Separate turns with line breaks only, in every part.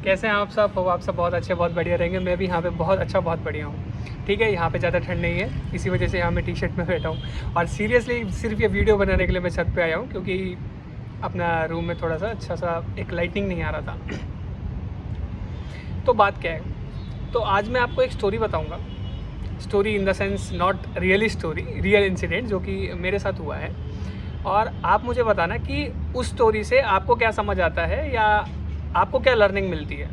कैसे हैं आप सब? हो आप सब बहुत अच्छे, बहुत बढ़िया रहेंगे। मैं भी यहाँ पे बहुत अच्छा, बहुत बढ़िया हूँ। ठीक है, यहाँ पे ज़्यादा ठंड नहीं है, इसी वजह से यहाँ मैं टी शर्ट में बैठा हूँ। और सीरियसली सिर्फ ये वीडियो बनाने के लिए मैं छत पे आया हूँ, क्योंकि अपना रूम में थोड़ा सा अच्छा सा एक लाइटिंग नहीं आ रहा था। तो बात क्या है, तो आज मैं आपको एक स्टोरी बताऊँगा। Story in the sense not really story, real incident जो कि मेरे साथ हुआ है। और आप मुझे बताना कि उस स्टोरी से आपको क्या समझ आता है या आपको क्या लर्निंग मिलती है।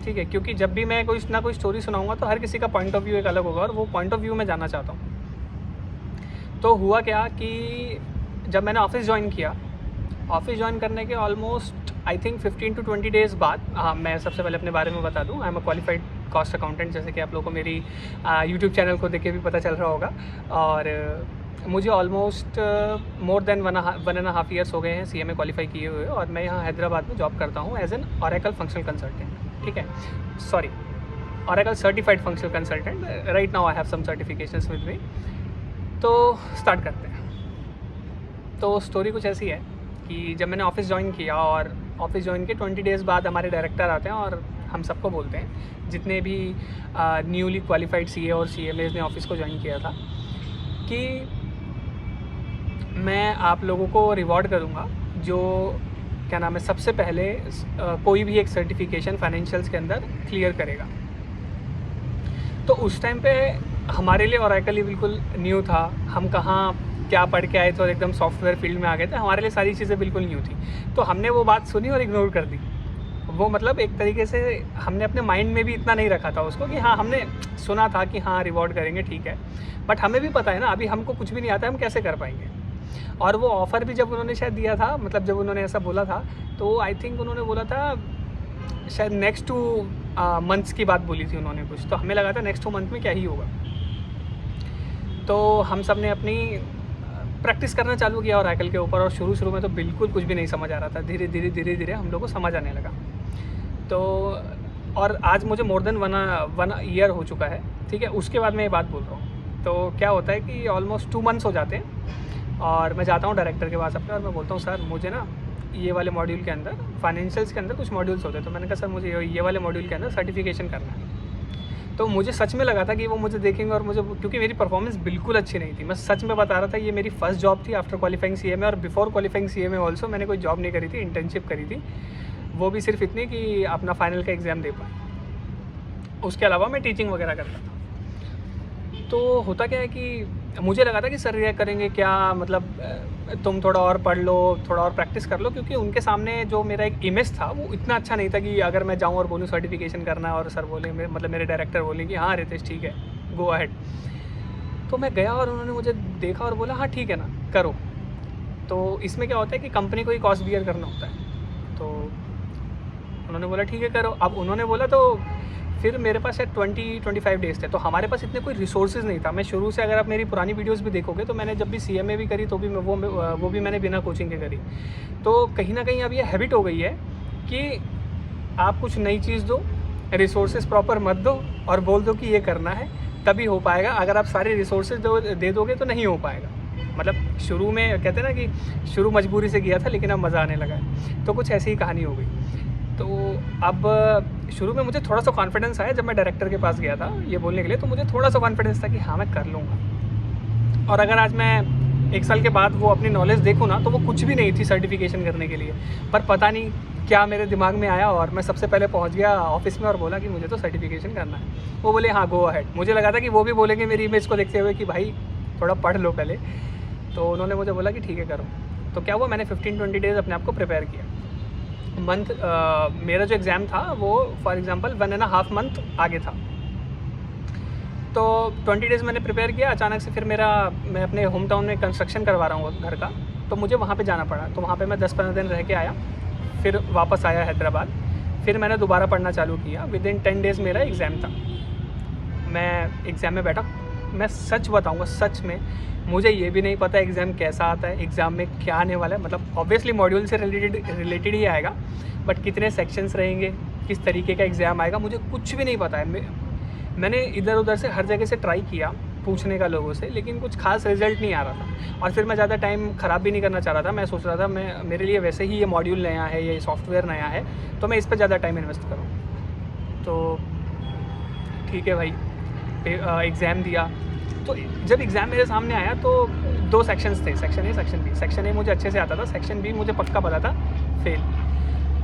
ठीक है, क्योंकि जब भी मैं कोई ना कोई स्टोरी सुनाऊंगा तो हर किसी का पॉइंट ऑफ व्यू एक अलग होगा, और वो पॉइंट ऑफ व्यू मैं जानना चाहता हूँ। तो हुआ क्या कि जब मैंने ऑफिस ज्वाइन किया, ऑफिस ज्वाइन करने के almost I think 15 to 20 days बाद, हाँ मैं सबसे पहले अपने बारे में बता दूँ, I am a qualified cost accountant, जैसे कि आप लोगों को मेरी यूट्यूब चैनल को देख के भी पता चल रहा होगा। और मुझे ऑलमोस्ट मोर देन 1.5 ईयर्स हो गए हैं CMA क्वालिफाई किए हुए, और मैं यहाँ हैदराबाद में जॉब करता हूँ as an Oracle functional consultant. ठीक है, sorry, Oracle certified functional consultant. Right now I have some certifications with me. तो स्टार्ट करते हैं। तो स्टोरी कुछ ऐसी है कि जब मैंने ऑफिस ज्वाइन किया, और ऑफिस ज्वाइन के 20 डेज़ बाद हमारे डायरेक्टर आते हैं और हम सबको बोलते हैं, जितने भी न्यूली क्वालिफाइड CA और CMAs ने ऑफिस को ज्वाइन किया था, कि मैं आप लोगों को रिवॉर्ड करूँगा जो क्या नाम है, सबसे पहले कोई भी एक सर्टिफिकेशन फाइनेंशियल्स के अंदर क्लियर करेगा। तो उस टाइम पे हमारे लिए ओरेकल बिल्कुल न्यू था। हम कहाँ क्या पढ़ के आए थे और एकदम सॉफ्टवेयर फील्ड में आ गए थे, हमारे लिए सारी चीज़ें बिल्कुल न्यू थी। तो हमने वो बात सुनी और इग्नोर कर दी। वो मतलब एक तरीके से हमने अपने माइंड में भी इतना नहीं रखा था उसको, कि हाँ हमने सुना था कि हाँ रिवॉर्ड करेंगे, ठीक है, बट हमें भी पता है ना अभी हमको कुछ भी नहीं आता, हम कैसे कर पाएंगे। और वो ऑफ़र भी जब उन्होंने शायद दिया था, मतलब जब उन्होंने ऐसा बोला था, तो आई थिंक उन्होंने बोला था शायद नेक्स्ट 2 मंथ्स की बात बोली थी उन्होंने कुछ। तो हमें लगा था नेक्स्ट 2 मंथ में क्या ही होगा। तो हम सब ने अपनी प्रैक्टिस करना चालू किया ओरेकल के ऊपर, और शुरू में तो बिल्कुल कुछ भी नहीं समझ आ रहा था। धीरे धीरे हम लोग को समझ आने लगा। तो और आज मुझे मोर देन वन ईयर हो चुका है। ठीक है, उसके बाद मैं ये बात बोल रहा हूँ। तो क्या होता है कि ऑलमोस्ट 2 मंथ्स हो जाते हैं, और मैं जाता हूँ डायरेक्टर के पास अपने, और मैं बोलता हूँ सर मुझे ना ये वाले मॉड्यूल के अंदर, फाइनेंशियल्स के अंदर कुछ मॉड्यूल्स होते हैं, तो मैंने कहा सर मुझे ये वाले मॉड्यूल के अंदर सर्टिफिकेशन करना है। तो मुझे सच में लगा था कि वो मुझे देखेंगे, और मुझे, क्योंकि मेरी परफॉर्मेंस बिल्कुल अच्छी नहीं थी, मैं सच में बता रहा था, ये मेरी फर्स्ट जॉब थी आफ्टर क्वालिफाइंग CMA, और बिफोर क्वालिफाइंग CMA ऑल्सो मैंने कोई जॉब नहीं करी थी, इंटर्नशिप करी थी, वो भी सिर्फ इतनी कि अपना फाइनल का एग्ज़ाम दे पाए। उसके अलावा मैं टीचिंग वगैरह करता था। तो होता क्या है कि मुझे लगा था कि सर ये करेंगे क्या, मतलब तुम थोड़ा और पढ़ लो, थोड़ा और प्रैक्टिस कर लो, क्योंकि उनके सामने जो मेरा एक इमेज था वो इतना अच्छा नहीं था कि अगर मैं जाऊँ और बोलूँ सर्टिफिकेशन करना है, और सर बोले, मतलब मेरे डायरेक्टर बोले कि हाँ रितेश ठीक है, गो अहेड। तो मैं गया और उन्होंने मुझे देखा और बोला हाँ ठीक है ना, करो। तो इसमें क्या होता है कि कंपनी को ही कॉस्ट बियर करना होता है। तो उन्होंने बोला ठीक है करो। अब उन्होंने बोला, तो फिर मेरे पास शायद 20-25 डेज़ थे, तो हमारे पास इतने कोई रिसोर्सेज नहीं था। मैं शुरू से, अगर आप मेरी पुरानी वीडियोस भी देखोगे, तो मैंने जब भी CMA भी करी तो भी वो भी मैंने बिना कोचिंग के करी। तो कहीं ना कहीं अब ये हैबिट हो गई है कि आप कुछ नई चीज़ दो, रिसोर्सेज प्रॉपर मत दो, और बोल दो कि ये करना है, तभी हो पाएगा। अगर आप सारे रिसोर्सेज दे दोगे तो नहीं हो पाएगा। मतलब शुरू में कहते हैं ना कि शुरू मजबूरी से किया था, लेकिन अब मज़ा आने लगा है। तो कुछ ऐसी ही कहानी हो गई। तो अब शुरू में मुझे थोड़ा सा कॉन्फिडेंस आया जब मैं डायरेक्टर के पास गया था ये बोलने के लिए, तो मुझे थोड़ा सा कॉन्फिडेंस था कि हाँ मैं कर लूँगा। और अगर आज मैं 1 साल के बाद वो अपनी नॉलेज देखूँ ना, तो वो कुछ भी नहीं थी सर्टिफिकेशन करने के लिए। पर पता नहीं क्या मेरे दिमाग में आया, और मैं सबसे पहले पहुँच गया ऑफिस में और बोला कि मुझे तो सर्टिफिकेशन करना है। वो बोले हाँ गो अहेड। मुझे लगा था कि वो भी बोलेंगे मेरी इमेज को देखते हुए कि भाई थोड़ा पढ़ लो पहले। तो उन्होंने मुझे बोला कि ठीक है करो। तो क्या हुआ, मैंने 15-20 डेज़ अपने आप को प्रिपेयर किया। मेरा जो एग्ज़ाम था वो फॉर एग्ज़ाम्पल 1.5 मंथ आगे था। तो 20 डेज़ मैंने प्रिपेयर किया। अचानक से फिर मैं अपने होम टाउन में कंस्ट्रक्शन करवा रहा हूँ घर का, तो मुझे वहाँ पे जाना पड़ा। तो वहाँ पे मैं 10-15 दिन रह के आया, फिर वापस आया हैदराबाद। फिर मैंने दोबारा पढ़ना चालू किया। विदिन 10 डेज़ मेरा एग्ज़ाम था। मैं एग्ज़ाम में बैठा। मैं सच बताऊँगा, सच में मुझे ये भी नहीं पता एग्ज़ाम कैसा आता है, एग्ज़ाम में क्या आने वाला है। मतलब ऑब्वियसली मॉड्यूल से रिलेटेड ही आएगा, बट कितने सेक्शंस रहेंगे, किस तरीके का एग्ज़ाम आएगा, मुझे कुछ भी नहीं पता है। मैंने इधर उधर से हर जगह से ट्राई किया पूछने का लोगों से, लेकिन कुछ खास रिजल्ट नहीं आ रहा था। और फिर मैं ज़्यादा टाइम ख़राब भी नहीं करना चाह रहा था। मैं सोच रहा था मेरे लिए वैसे ही ये मॉड्यूल नया है, ये सॉफ्टवेयर नया है, तो मैं इस पर ज़्यादा टाइम इन्वेस्ट करूँ। तो ठीक है भाई, एग्ज़ाम दिया। तो जब एग्ज़ाम मेरे सामने आया तो 2 सेक्शंस थे, section A, section B. Section A मुझे अच्छे से आता था, सेक्शन बी मुझे पक्का पता था फेल,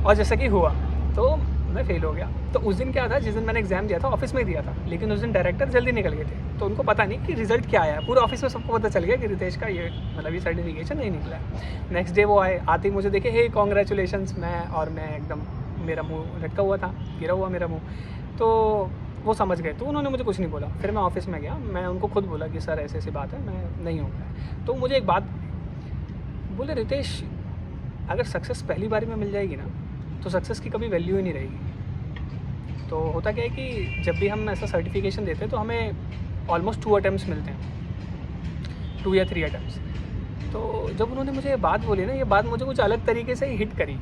और जैसा कि हुआ तो मैं फ़ेल हो गया। तो उस दिन क्या था, जिस दिन मैंने एग्ज़ाम दिया था ऑफिस में ही दिया था, लेकिन उस दिन डायरेक्टर जल्दी निकल गए थे, तो उनको पता नहीं कि रिज़ल्ट क्या आया। पूरे ऑफिस में सबको पता चल गया कि रितेश का ये मतलब ये सर्टिफिकेशन नहीं निकला है। नेक्स्ट डे वो आए, आते ही मुझे देखे, हे कॉन्ग्रेचुलेशंस। मैं एकदम, मेरा मुँह लटका हुआ था, गिरा हुआ मेरा मुँह। तो वो समझ गए, तो उन्होंने मुझे कुछ नहीं बोला। फिर मैं ऑफिस में गया, मैं उनको खुद बोला कि सर ऐसी बात है, मैं नहीं होगा। तो मुझे एक बात बोले, रितेश अगर सक्सेस पहली बारी में मिल जाएगी ना, तो सक्सेस की कभी वैल्यू ही नहीं रहेगी। तो होता क्या है कि जब भी हम ऐसा सर्टिफिकेशन देते हैं तो हमें ऑलमोस्ट 2 अटेम्प्ट्स मिलते हैं, 2 या 3 अटेम्प्ट्स। तो जब उन्होंने मुझे ये बात बोली ना, ये बात मुझे कुछ अलग तरीके से हिट करी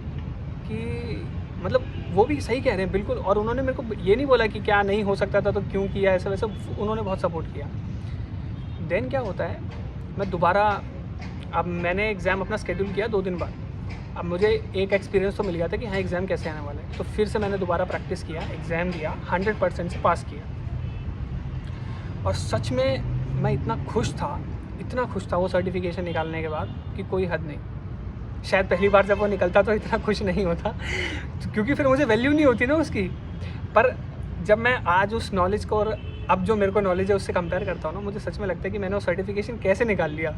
कि मतलब वो भी सही कह रहे हैं बिल्कुल। और उन्होंने मेरे को ये नहीं बोला कि क्या नहीं हो सकता था तो क्यों किया, ऐसा वैसा, उन्होंने बहुत सपोर्ट किया। देन क्या होता है, मैं दोबारा, अब मैंने एग्ज़ाम अपना शेड्यूल किया 2 दिन बाद। अब मुझे एक एक्सपीरियंस तो मिल गया था कि हाँ एग्ज़ाम कैसे आने वाला है। तो फिर से मैंने दोबारा प्रैक्टिस किया, एग्ज़ाम दिया, 100% से पास किया। और सच में मैं इतना खुश था वो सर्टिफिकेशन निकालने के बाद कि कोई हद नहीं। शायद पहली बार जब वो निकलता तो इतना खुश नहीं होता क्योंकि फिर मुझे वैल्यू नहीं होती ना उसकी। पर जब मैं आज उस नॉलेज को और अब जो मेरे को नॉलेज है उससे कंपेयर करता हूँ ना, मुझे सच में लगता है कि मैंने वो सर्टिफिकेशन कैसे निकाल लिया।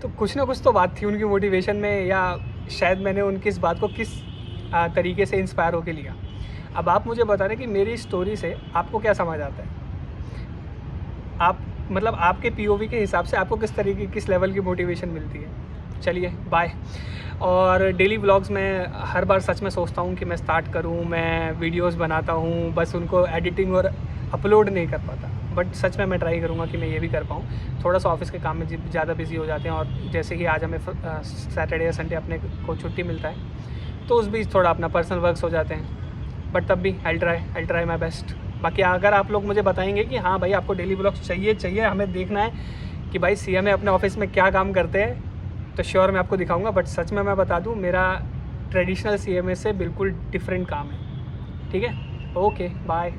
तो कुछ ना कुछ तो बात थी उनकी मोटिवेशन में, या शायद मैंने उनकी इस बात को किस तरीके से इंस्पायर होके लिया। अब आप मुझे बता रहे कि मेरी स्टोरी से आपको क्या समझ आता है, आप मतलब आपके पीओवी के हिसाब से आपको किस तरीके, किस लेवल की मोटिवेशन मिलती है। चलिए बाय। और डेली व्लॉग्स में हर बार सच में सोचता हूँ कि मैं स्टार्ट करूँ, मैं वीडियोस बनाता हूँ, बस उनको एडिटिंग और अपलोड नहीं कर पाता। बट सच में मैं ट्राई करूँगा कि मैं ये भी कर पाऊँ। थोड़ा सा ऑफिस के काम में ज़्यादा बिजी हो जाते हैं, और जैसे कि आज हमें सैटरडे या संडे अपने को छुट्टी मिलता है, तो उस बीच थोड़ा अपना पर्सनल वर्क्स हो जाते हैं। बट तब भी आई ट्राई माई बेस्ट। बाकी अगर आप लोग मुझे बताएंगे कि हाँ भाई आपको डेली व्लॉग्स चाहिए, हमें देखना है कि भाई सीएमए अपने ऑफिस में क्या काम करते हैं, तो श्योर मैं आपको दिखाऊंगा। बट सच में मैं बता दूं, मेरा ट्रेडिशनल सीएमए से बिल्कुल डिफरेंट काम है। ठीक है, ओके बाय।